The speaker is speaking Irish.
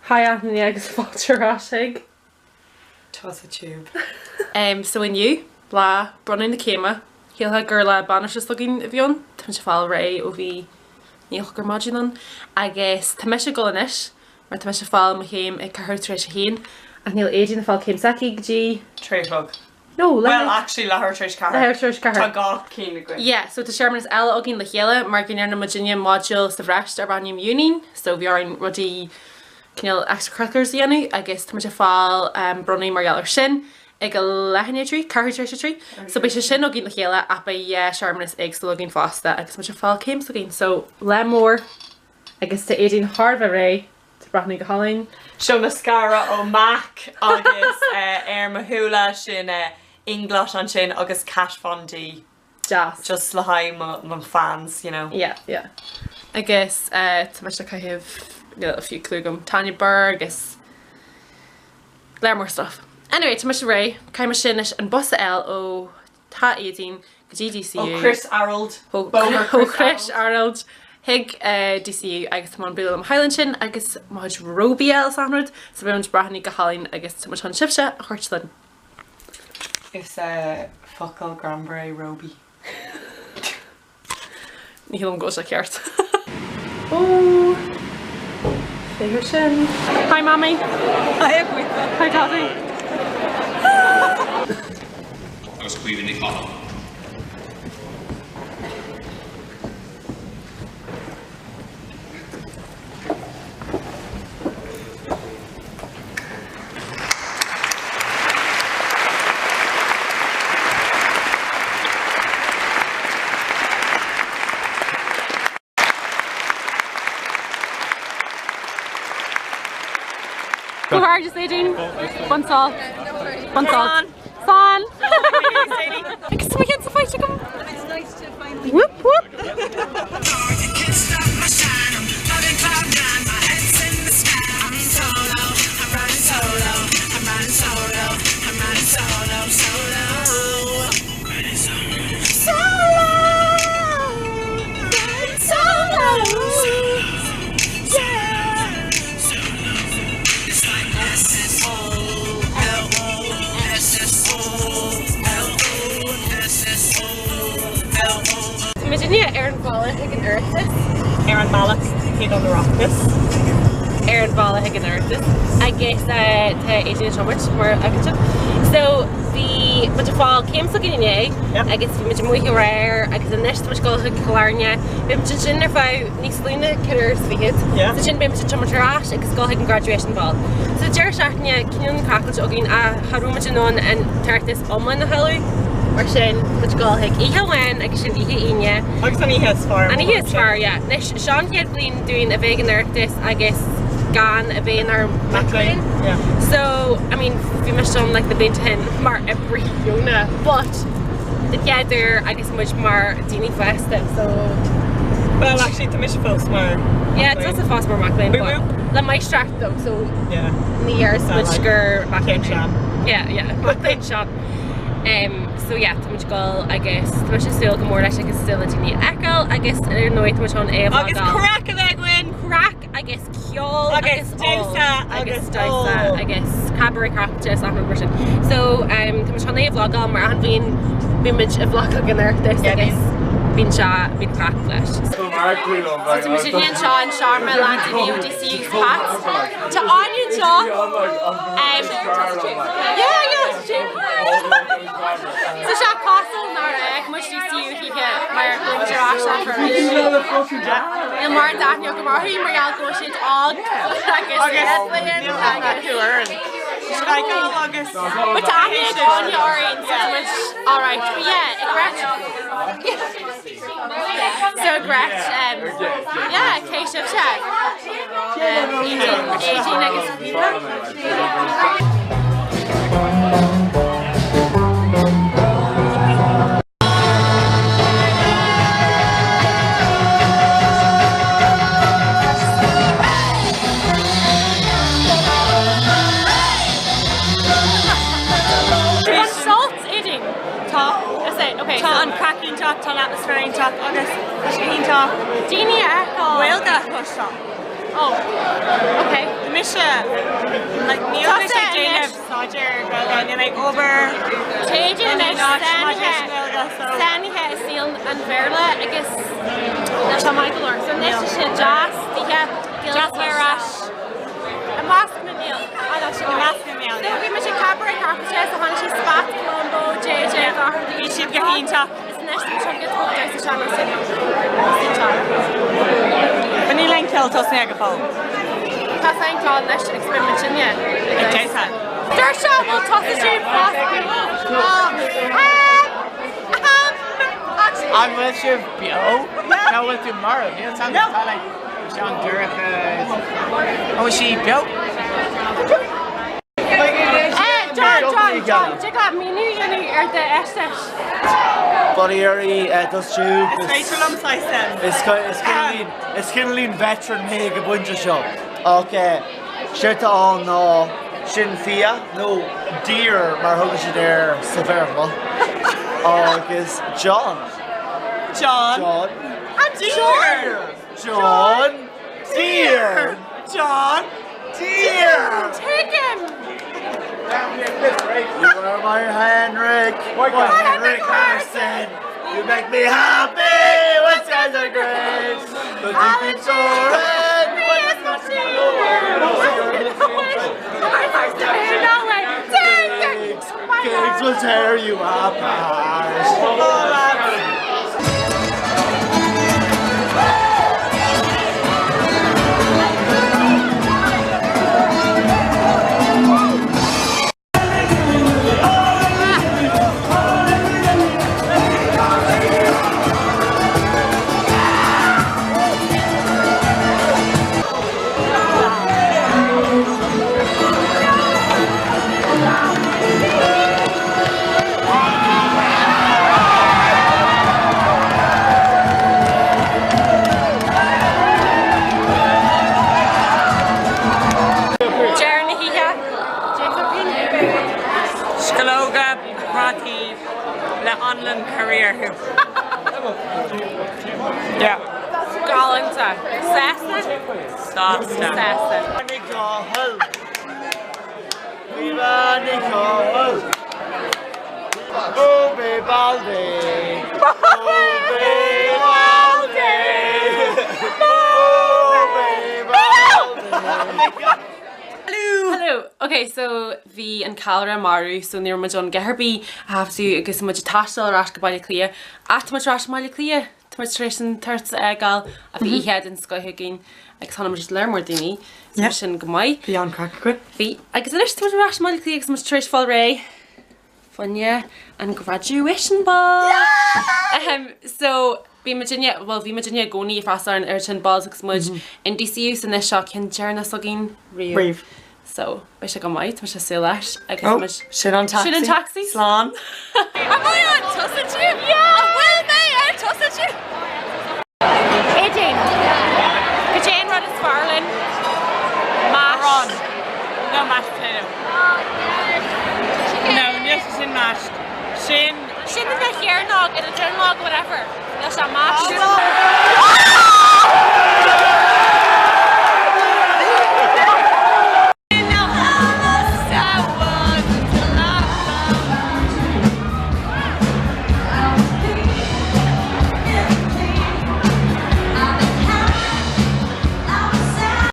Hi Anthony agus Fáiltearásig. Tusa tube. So in you, blah, Bronnadh Céime, Healtha Gurla Banishes looking avion, Tusa Fall Ray Ovi Neilchgur Majinon, I guess Tamisha Gulanish, or Tamisha Fall Mahim, a Kahur Trish Heen, and Neil Adrian Fall came Saki G. Treifog. No, well, actually, Lahar Trish Kahur. Lahar Trish Kahur. Tagach Céime agus. Yeah, so the Sherman is Ella Ogin Lachela, Marginarna Virginia Module Stavresh Arbanium Union, so we are in Ruddy. Cynnyl extra crackers yenu, I guess Tamisha Fall, Bronnadh Marialler Shin, ag a lehannia tree, carhu tree. So basically Shin ogin lachela, apa Sherman is eggs to login fasta, I guess Tamisha Fall came so again. So Lemore, I guess to Adrian Harva Ray, to Bronnadh Céime. Show mascara o Mac, agus Mahula Shin English on Shin, agus Cash Fondi. Just lahai my fans, you know. Yeah. I guess Tamisha Kahiv. A few clugum Tanya Berg is more stuff. Anyway, Tamisha Ray, Céime Shinish and Busa L O Ta 18 GDCU. Oh Chris Arnold. Chris Arnold. Hig DCU I guess Tamon Bill Highland Shin, I guess Maj Robiel Samhna, so everyone's Brahani Gahalin, I guess Tamashon Shipsha, Horchland. It's Fuckle Granbury Roby. Nihilum goes like yard. Oh. Hi Mommy. Hi Agwitha. Hi Daddy. I was squeezing the column. Go hard, just Adrian. Bunsal. Son. I guess we get to fight to come. It's nice to finally. Whoop whoop. Virginia, Aaron Balla, againn Oireachtas. Aaron Mallock, Kate on the Rocktas. Aaron Balla, againn Oireachtas. I guess to Adrian Schummert, where I can so the much fall came so getting I guess much more rare, I guess the next much go to Calarnia. Bim chin if I next Luna killers we hit. So chin bim chin much rash, I guess go like graduation ball. So Jerry Shacknia, Kenyan Crackle again Haruma non and Tartis Omlin the Hello. Or sin, which go like when I can Inya. Agus an ihe far. And he is far, yeah. Nish Sean had been doing a vegan Oireachtas, I guess gan a vegan or McLean. Yeah. So I mean we must on like the big 10 mar every Yona. But together I guess much more Dini festive, so well actually the mission folks more. Yeah, it's also fast more McLean, but the my strat though, so yeah. In the years which gur McLean Sham. Yeah, McLean Sham. So yeah, too much gall, I guess. Too much still go more like it's still a tiny echo. I guess I don't know too much on a I guess crack of Egwin. Crack, I guess Kjol, I guess Tusa, I guess Tusa, I guess Cabaret Crack just after version. So too much on a vlog on where I had been much a vlog in there this I guess. Been shot, been crack flesh. So to Virginia and Sean Sharma landed in UDCU's hats. To Onion Shaw. Yeah, it's true. So Shaq Castle Narek, much DCU he get my Global Asha for and Martin Daniel Gamari, Marielle Goshen, all I guess. Should I go August? But Daniel on your orange, much alright. But yeah, so Gretch, yeah, Kate of Chat. 18 I guess. Okay, tá an cracking talk, tá atmospheric talk, agus Shaheen talk. Genie echo. Whale got pushed off. Oh, okay. The mission like níl sé déanamh sáidir go like over Téidir leis Sanithe síl an bhéirla agus tá Michael Orr. So neis sé jazz títhe gilras a másc na níl. So bhí me sé cabra carpete a hána sé spat Colombo, JJ í siad go iontach. Is neis go tugadh tógtar sa seanna sin. Ba ní len ceil Tusa agus fáil. Tá sain clád leis an experiment sin, Tusa. Dar seo bhfuil Tusa siad fast. I'm with you, Bill. No, with tomorrow. You know, something like Sean Durek. Oh, she Bill? John, check out me new uni ar the estes. Buddy Erie, does you. It's Kinley veteran me a bunch of show. Okay, shit on no Shin Fia, no deer, maar hoe is je there? Severma. August John. And deer. John. Deer. John. Deer. Take him. You are my Henrik. My Henrik Harrison. You make me happy when skies are great. But you can soar and gigs will tear you apart. Online career. Yeah. Galanta. Sessa. Sessa. Viva Nicole. Ube Balde. Ube Balde. Hello. Okay, so bhí an Calra Maru, so níor muid an Geharby a hafú agus muid tastal rás go bailí clia. At muid rás bailí clia, muid tréis an tuirt gáil a bhí head in scoithegin agus hanna muid leir mór daoine. So sin go maiid. Bhí an crack go. Bhí agus inis muid rás bailí clia agus muid tréis fáil ré. Funne an graduation ball. So bhí Virginia gcónaí freastar an airtin balls agus muid in DCU san is seo cin dearna agin riamh. So, by she go might, much say leis. I guess shit on taxi. Shit in taxi. Slán. Am I on Tusa too? Yeah. Will they are Tusa too? Jane. Jane run is Farlin. Mash. Ron. No mashed potato. No, yes, it's in mashed. Shin in the hair nog, in a gin log, whatever. That's a mash.